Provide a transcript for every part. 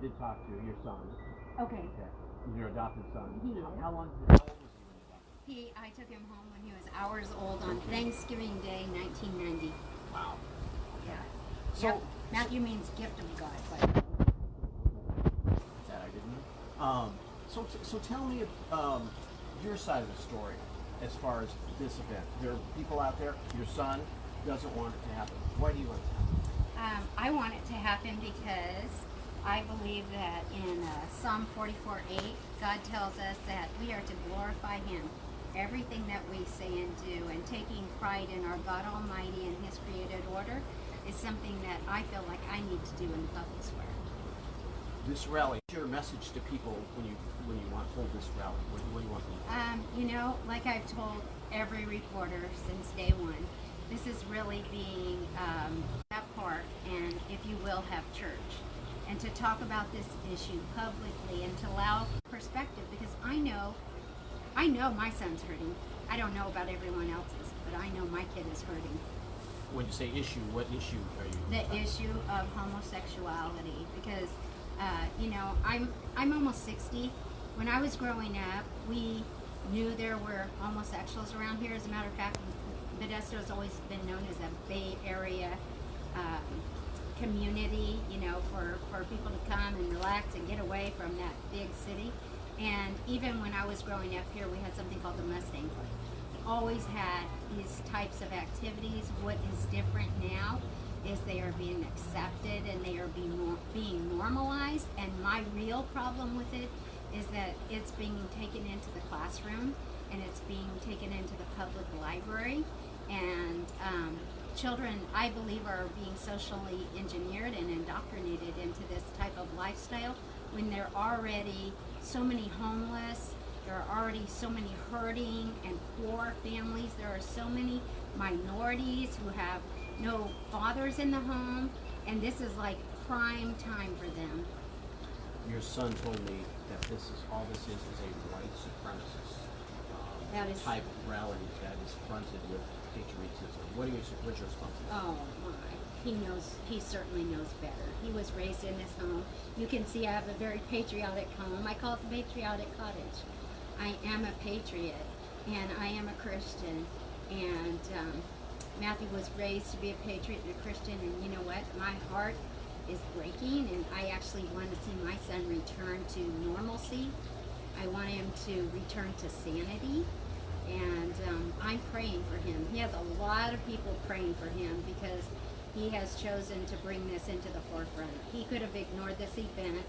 did talk to your son. Okay. Your adopted son. He is. How old was he when you adopted him? I took him home when he was hours old on Thanksgiving Day, 1990. Wow. Yeah. So, Yep. Matthew means gift of God. But that I didn't know. So tell me your side of the story as far as this event. There are people out there. Your son doesn't want it to happen. Why do you want it to happen? I want it to happen because I believe that in Psalm 44:8, God tells us that we are to glorify Him. Everything that we say and do, and taking pride in our God Almighty and His created order, is something that I feel like I need to do in the public square. This rally, your message to people when you want to hold this rally, what do you want them to do? Like I've told every reporter since day one, this is really being that part, and if you will, have church, and to talk about this issue publicly and to allow perspective, because I know my son's hurting. I don't know about everyone else's, but I know my kid is hurting. When you say issue, what issue are you The talking issue of homosexuality, because I'm almost 60. When I was growing up, we knew there were homosexuals around here. As a matter of fact, Modesto has always been known as a Bay Area community, for people to come and relax and get away from that big city. And even when I was growing up here, we had something called the Mustang Club. Always had these types of activities. What is different now is they are being accepted and they are being normalized. And my real problem with it is that it's being taken into the classroom and it's being taken into the public library. And children, I believe, are being socially engineered and indoctrinated into this type of lifestyle when there are already so many homeless, there are already so many hurting and poor families, there are so many minorities who have no fathers in the home, and this is like prime time for them. Your son told me that all this is a white supremacist type of rally that is fronted with patriotism. What's your response to that? Oh my, he certainly knows better. He was raised in this home. You can see I have a very patriotic home. I call it the patriotic cottage. I am a patriot and I am a Christian, and Matthew was raised to be a patriot and a Christian, and you know what? My heart is breaking, and I actually want to see my son return to normalcy. I want him to return to sanity, and I'm praying for him. He has a lot of people praying for him because he has chosen to bring this into the forefront. He could have ignored this event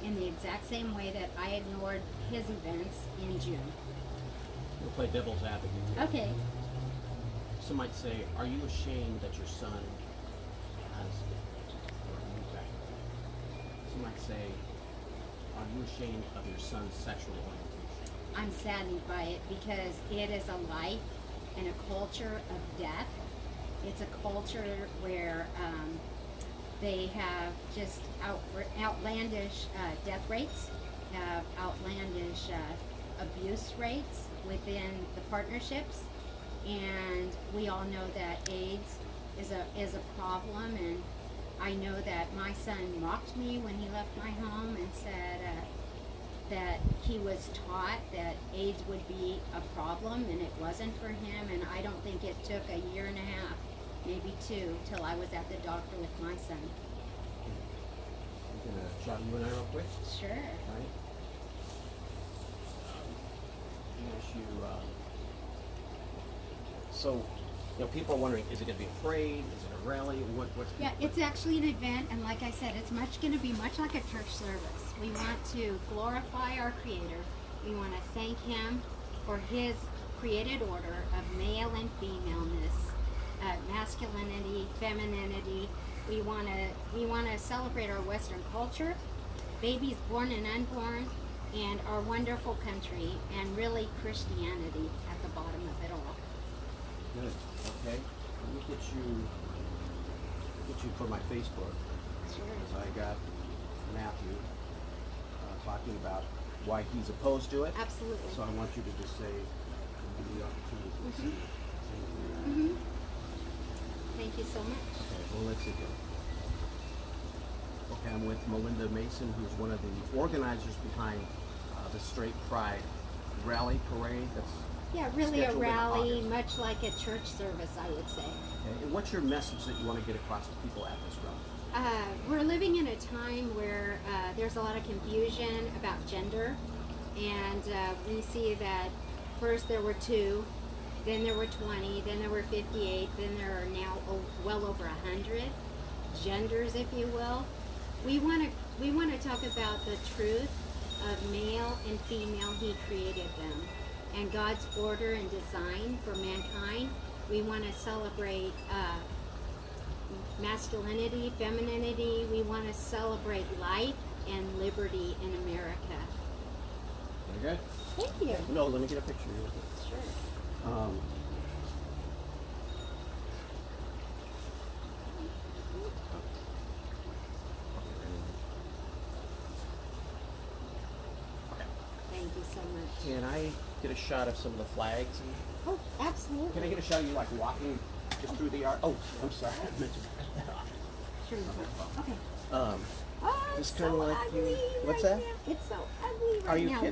in the exact same way that I ignored his events in June. We'll play devil's advocate here. Okay. Some might say, are you ashamed that your son has Some might say, are you ashamed of your son's sexual orientation? I'm saddened by it because it is a life and a culture of death. It's a culture where they have just outlandish death rates, have outlandish abuse rates within the partnerships, and we all know that AIDS is a problem. And I know that my son mocked me when he left my home and said that he was taught that AIDS would be a problem, and it wasn't for him. And I don't think it took a year and a half, maybe 2, till I was at the doctor with my son. I'm going to shot you and I real quick. Sure. Right. So, people are wondering, is it going to be a parade? Is it a rally? Yeah, it's actually an event, and like I said, it's going to be much like a church service. We want to glorify our Creator. We want to thank Him for His created order of male and femaleness, masculinity, femininity. We want to celebrate our Western culture, babies born and unborn, and our wonderful country, and really Christianity at the bottom of it all. Good. Okay. Let me get you for my Facebook. Sure. Because I got Matthew talking about why he's opposed to it. Absolutely. So I want you to just say, give me the opportunity to say that. Mm-hmm. Thank you so much. Okay, well, let's see here. Okay, I'm I'm with Mylinda Mason, who's one of the organizers behind the Straight Pride Rally Parade. That's Yeah, really a scheduled in rally, August. much like a church service, I would say. Okay. And what's your message that you want to get across to people at this rally? We're living in a time where there's a lot of confusion about gender, and we see that first there were 2, then there were 20, then there were 58, then there are now well over 100 genders, if you will. We want to talk about the truth of male and female. He created them, and God's order and design for mankind. We want to celebrate masculinity, femininity. We want to celebrate life and liberty in America. Very good. Thank you. No, let me get a picture real quick. Sure. Okay. Thank you so much. Can I get a shot of some of the flags? Oh, absolutely. Can I get a shot of you like walking just through the yard? Oh, I'm sorry. I meant to. Sure. Okay. Um, Oh, it's Just kinda so like ugly you- what's right that? now. It's so ugly right Are you now. kidding?